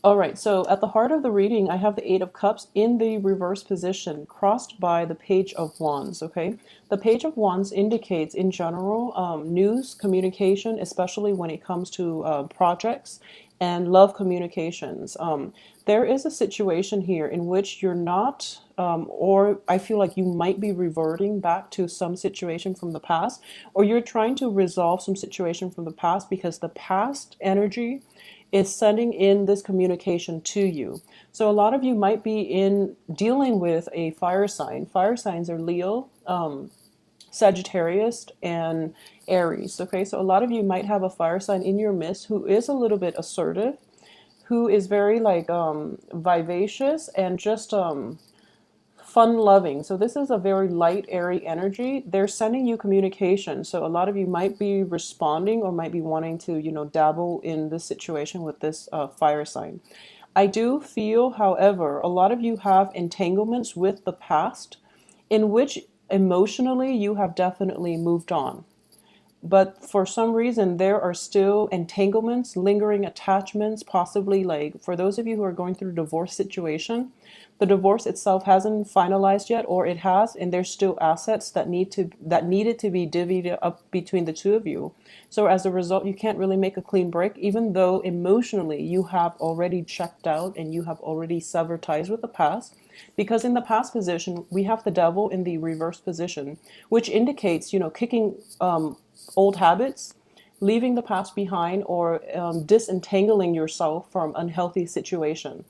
All right, so at the heart of the reading, I have the Eight of Cups in the reverse position, crossed by the Page of Wands, okay? The Page of Wands indicates, in general, news, communication, especially when it comes to projects and love communications. There is a situation here in which you're not, or I feel like you might be reverting back to some situation from the past, or you're trying to resolve some situation from the past because the past energy is sending in this communication to you. So a lot of you might be in dealing with a fire sign. Fire signs are Leo, Sagittarius, and Aries. Okay, so a lot of you might have a fire sign in your midst who is a little bit assertive, who is very like vivacious and just fun loving. So this is a very light, airy energy. They're sending you communication. So a lot of you might be responding or might be wanting to, dabble in this situation with this fire sign. I do feel, however, a lot of you have entanglements with the past in which emotionally you have definitely moved on. But for some reason, there are still entanglements, lingering attachments, possibly like for those of you who are going through a divorce situation, the divorce itself hasn't finalized yet, or it has, and there's still assets that needed to be divvied up between the two of you. So as a result, you can't really make a clean break, even though emotionally you have already checked out and you have already severed ties with the past. Because in the past position, we have the devil in the reverse position, which indicates, kicking old habits, leaving the past behind, or disentangling yourself from unhealthy situation.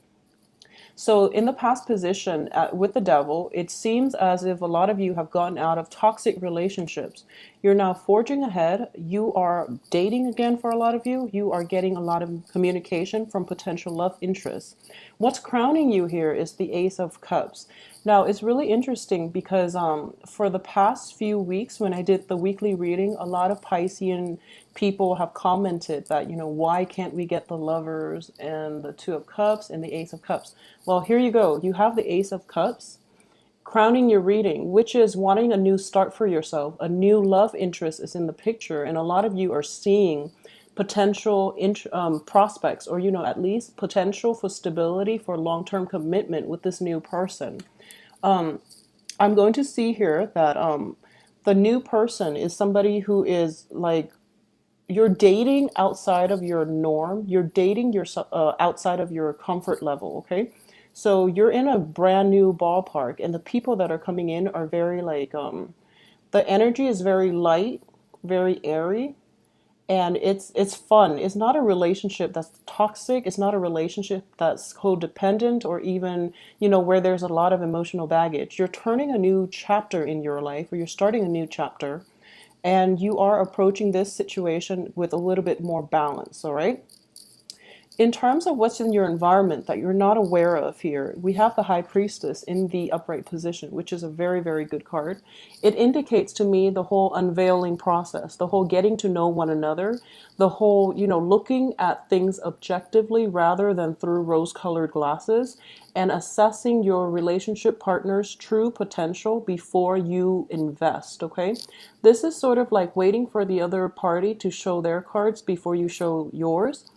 So in the past position with the devil, it seems as if a lot of you have gotten out of toxic relationships. You're now forging ahead. You are dating again for a lot of you. You are getting a lot of communication from potential love interests. What's crowning you here is the Ace of Cups. Now, it's really interesting because for the past few weeks, when I did the weekly reading, a lot of Piscean people have commented that, why can't we get the Lovers and the Two of Cups and the Ace of Cups? Well, here you go. You have the Ace of Cups crowning your reading, which is wanting a new start for yourself. A new love interest is in the picture, and a lot of you are seeing potential prospects, or at least potential for stability, for long-term commitment with this new person. I'm going to see here that the new person is somebody who is like, you're dating outside of your norm. You're dating yourself outside of your comfort level. Okay, so you're in a brand new ballpark, and the people that are coming in are very like the energy is very light, very airy, and it's fun. It's not a relationship that's toxic. It's not a relationship that's codependent, or even where there's a lot of emotional baggage. You're turning a new chapter in your life, or you're starting a new chapter, and you are approaching this situation with a little bit more balance. All right, in terms of what's in your environment that you're not aware of here, we have the High Priestess in the upright position, which is a very, very good card. It indicates to me the whole unveiling process, the whole getting to know one another, the whole, looking at things objectively rather than through rose-colored glasses, and assessing your relationship partner's true potential before you invest, okay? This is sort of like waiting for the other party to show their cards before you show yours,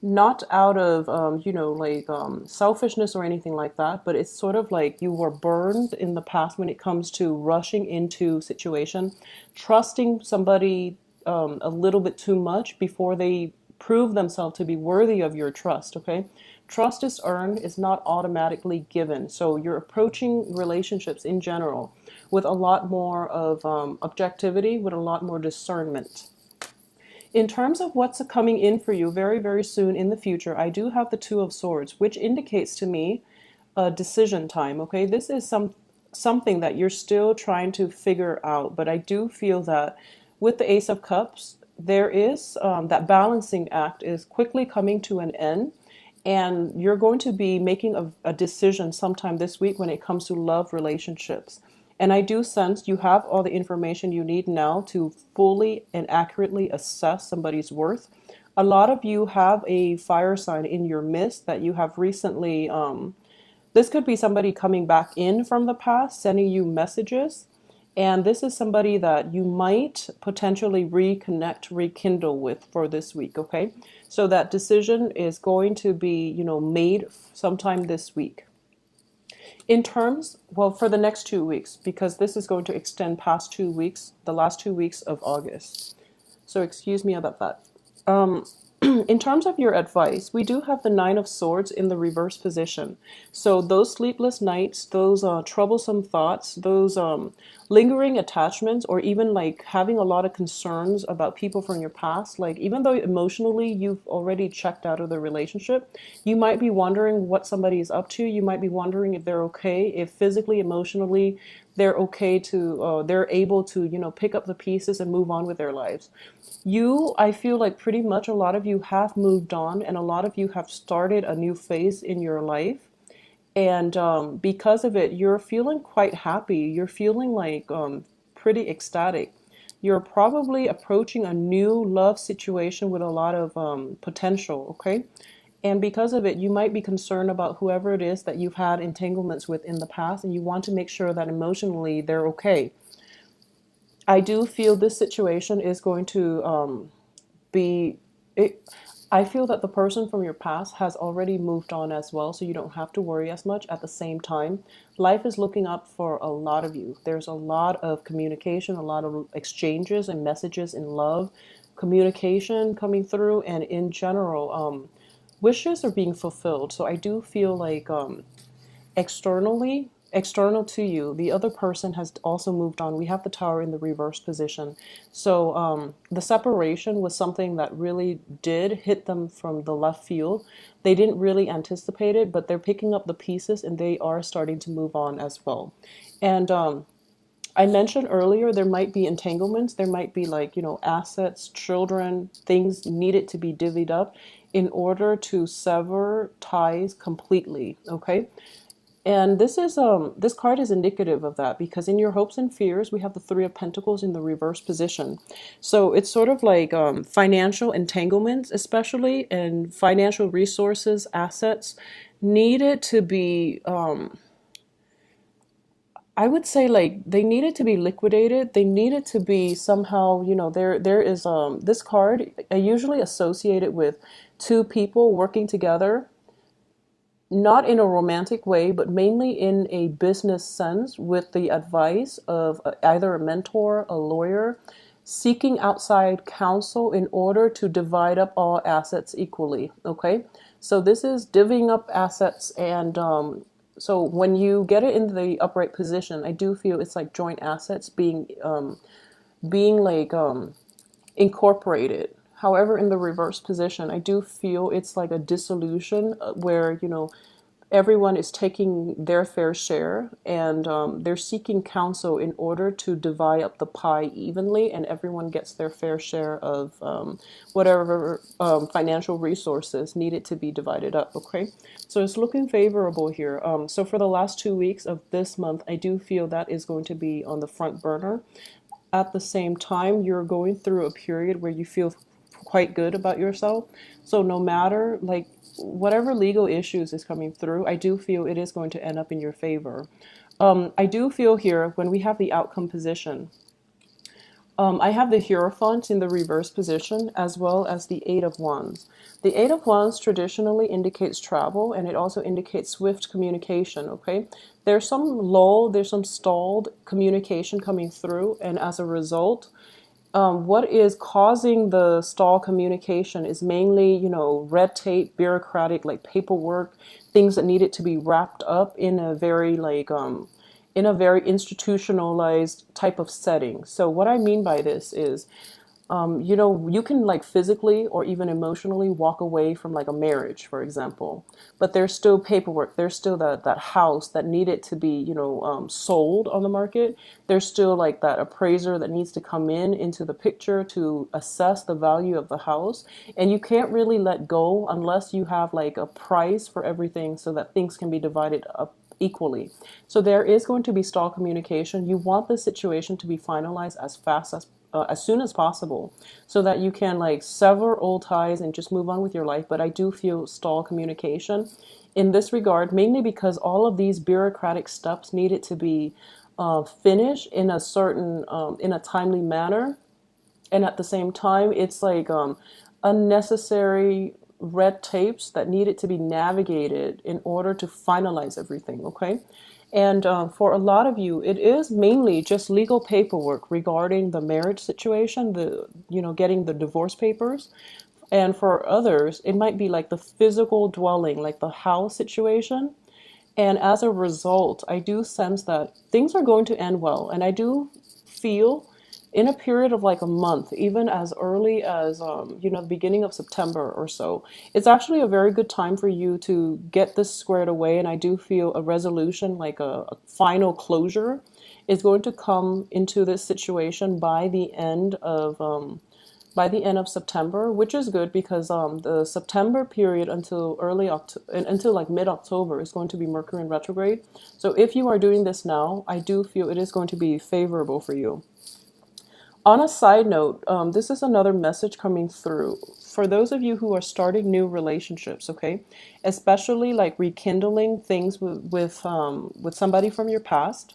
not out of like selfishness or anything like that, but it's sort of like you were burned in the past when it comes to rushing into situation, trusting somebody a little bit too much before they prove themselves to be worthy of your trust. Okay, trust is earned, it's not automatically given. So you're approaching relationships in general with a lot more of objectivity, with a lot more discernment. In terms of what's coming in for you very, very soon in the future, I do have the Two of Swords, which indicates to me a decision time. Okay, this is something that you're still trying to figure out, but I do feel that with the Ace of Cups, there is that balancing act is quickly coming to an end, and you're going to be making a decision sometime this week when it comes to love relationships. And I do sense you have all the information you need now to fully and accurately assess somebody's worth. A lot of you have a fire sign in your midst that you have recently, this could be somebody coming back in from the past, sending you messages. And this is somebody that you might potentially reconnect, rekindle with for this week, okay? So that decision is going to be, made sometime this week. In terms, well, for the next 2 weeks, because this is going to extend past 2 weeks, the last 2 weeks of August. So excuse me about that. In terms of your advice, we do have the Nine of Swords in the reverse position. So those sleepless nights, those troublesome thoughts, those lingering attachments, or even like having a lot of concerns about people from your past, like even though emotionally you've already checked out of the relationship, you might be wondering what somebody is up to. You might be wondering if they're okay, if physically, emotionally, they're okay to, they're able to, pick up the pieces and move on with their lives. I feel like pretty much a lot of you have moved on, and a lot of you have started a new phase in your life. And because of it, you're feeling quite happy. You're feeling like pretty ecstatic. You're probably approaching a new love situation with a lot of potential, okay? And because of it, you might be concerned about whoever it is that you've had entanglements with in the past, and you want to make sure that emotionally they're okay. I do feel this situation is going to be it. I feel that the person from your past has already moved on as well, so you don't have to worry as much. At the same time, life is looking up for a lot of you. There's a lot of communication, a lot of exchanges and messages in love, communication coming through, and in general, wishes are being fulfilled. So I do feel like external to you, the other person has also moved on. We have the Tower in the reverse position. So the separation was something that really did hit them from the left field. They didn't really anticipate it, but they're picking up the pieces and they are starting to move on as well. And I mentioned earlier there might be entanglements. There might be like, assets, children, things needed to be divvied up in order to sever ties completely. Okay. And this card is indicative of that, because in your hopes and fears, we have the Three of Pentacles in the reverse position. So it's sort of like financial entanglements, especially, and financial resources, assets needed to be, I would say, like they needed to be liquidated. They needed to be somehow, there is this card usually associated with two people working together, not in a romantic way, but mainly in a business sense, with the advice of either a mentor, a lawyer, seeking outside counsel in order to divide up all assets equally. Okay, so this is divvying up assets, and so when you get it in the upright position, I do feel it's like joint assets being like incorporated. However, in the reverse position, I do feel it's like a dissolution where, everyone is taking their fair share, and they're seeking counsel in order to divide up the pie evenly, and everyone gets their fair share of whatever financial resources needed to be divided up. Okay, so it's looking favorable here. So for the last 2 weeks of this month, I do feel that is going to be on the front burner. At the same time, you're going through a period where you feel quite good about yourself. So no matter like whatever legal issues is coming through, I do feel it is going to end up in your favor. I do feel here when we have the outcome position, I have the Hierophant in the reverse position, as well as the Eight of Wands. The Eight of Wands traditionally indicates travel, and it also indicates swift communication, okay? There's some lull, there's some stalled communication coming through, and as a result, what is causing the stall communication is mainly, red tape, bureaucratic, like paperwork, things that needed to be wrapped up in a very institutionalized type of setting. So what I mean by this is, you can like physically or even emotionally walk away from like a marriage, for example, but there's still paperwork. There's still that house that needed to be, sold on the market. There's still like that appraiser that needs to come into the picture to assess the value of the house. And you can't really let go unless you have like a price for everything so that things can be divided up equally. So there is going to be stall communication. You want the situation to be finalized as soon as possible, so that you can like sever old ties and just move on with your life. But I do feel stall communication in this regard, mainly because all of these bureaucratic steps needed to be finish in a certain in a timely manner, and at the same time it's like unnecessary red tapes that needed to be navigated in order to finalize everything. Okay. And for a lot of you it is mainly just legal paperwork regarding the marriage situation, the getting the divorce papers. And for others it might be like the physical dwelling, like the house situation. And as a result, I do sense that things are going to end well. And I do feel in a period of like a month, even as early as, the beginning of September or so, it's actually a very good time for you to get this squared away. And I do feel a resolution, like a final closure, is going to come into this situation by the end of September, which is good because the September period until early October, until like mid-October, is going to be Mercury in retrograde. So if you are doing this now, I do feel it is going to be favorable for you. On a side note, this is another message coming through for those of you who are starting new relationships. Okay, especially like rekindling things with somebody from your past.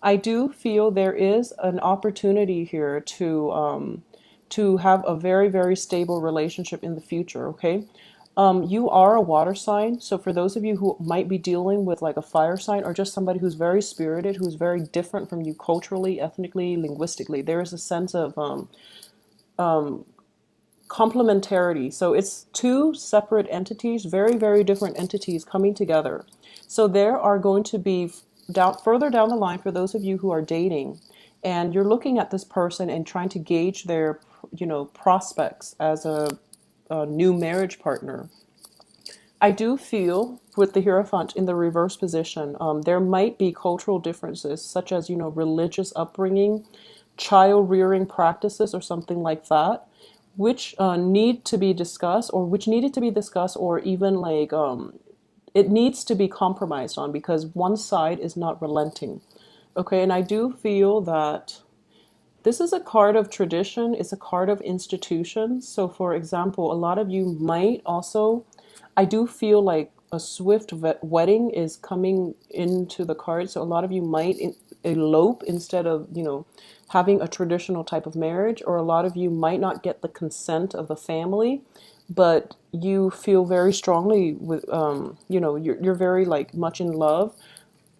I do feel there is an opportunity here to have a very, very stable relationship in the future. Okay. You are a water sign, so for those of you who might be dealing with like a fire sign or just somebody who's very spirited, who's very different from you culturally, ethnically, linguistically, there is a sense of complementarity. So it's two separate entities, very, very different entities coming together. So there are going to be further down the line for those of you who are dating and you're looking at this person and trying to gauge their, prospects as a new marriage partner. I do feel with the Hierophant in the reverse position, there might be cultural differences, such as, religious upbringing, child rearing practices, or something like that, which need to be discussed, or which needed to be discussed, or even like it needs to be compromised on because one side is not relenting. Okay, and I do feel that this is a card of tradition, it's a card of institutions. So, for example, a lot of you might also, I do feel like a swift wedding is coming into the card. So, a lot of you might elope instead of, having a traditional type of marriage, or a lot of you might not get the consent of the family, but you feel very strongly with, you're very like much in love,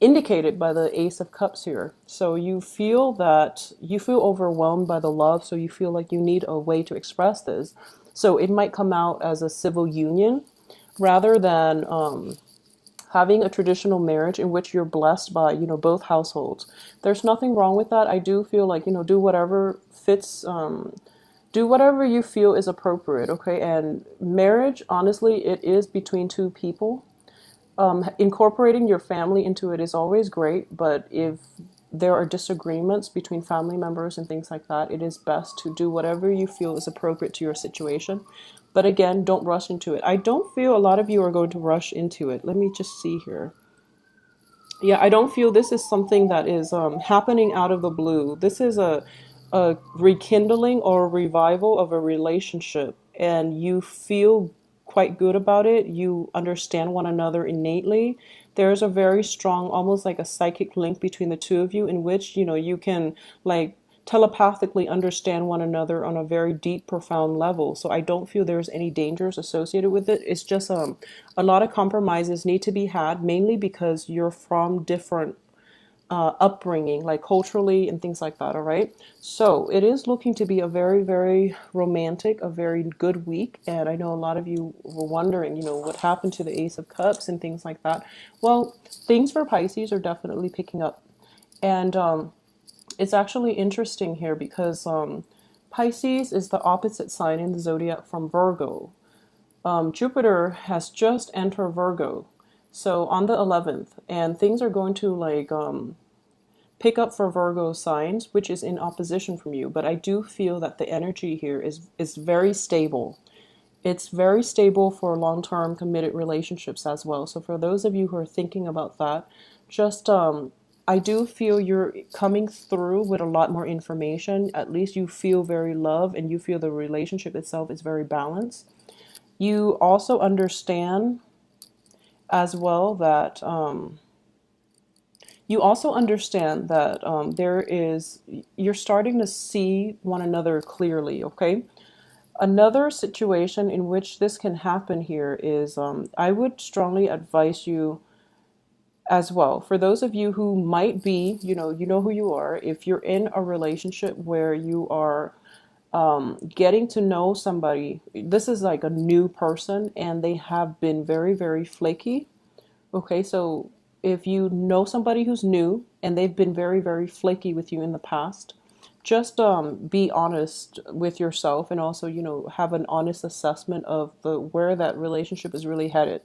indicated by the Ace of Cups here. So you feel overwhelmed by the love, so you feel like you need a way to express this. So it might come out as a civil union rather than having a traditional marriage in which you're blessed by, both households. There's nothing wrong with that. I do feel like, do whatever fits, do whatever you feel is appropriate, okay? And marriage, honestly, it is between two people. Incorporating your family into it is always great, but if there are disagreements between family members and things like that, it is best to do whatever you feel is appropriate to your situation. But again, don't rush into it. I don't feel a lot of you are going to rush into it. Let me just see here. Yeah, I don't feel this is something that is happening out of the blue. This is a rekindling or a revival of a relationship, and you feel quite good about it. You understand one another innately. There's a very strong, almost like a psychic link between the two of you, in which you can like telepathically understand one another on a very deep, profound level. So I don't feel there's any dangers associated with it. It's just a lot of compromises need to be had, mainly because you're from different upbringing, like culturally and things like that. All right. So it is looking to be a very, very romantic, a very good week. And I know a lot of you were wondering, what happened to the Ace of Cups and things like that. Well, things for Pisces are definitely picking up. And it's actually interesting here because Pisces is the opposite sign in the zodiac from Virgo. Jupiter has just entered Virgo, so on the 11th, and things are going to like pick up for Virgo signs, which is in opposition from you. But I do feel that the energy here is very stable. It's very stable for long-term committed relationships as well. So for those of you who are thinking about that, just I do feel you're coming through with a lot more information. At least you feel very loved and you feel the relationship itself is very balanced. You also understand as well that You also understand that you're starting to see one another clearly, okay? Another situation in which this can happen here is I would strongly advise you as well. For those of you who might be, you know who you are, if you're in a relationship where you are getting to know somebody, this is like a new person and they have been very, very flaky. Okay, so if you know somebody who's new and they've been very, very flaky with you in the past, just be honest with yourself and also, have an honest assessment of the where that relationship is really headed.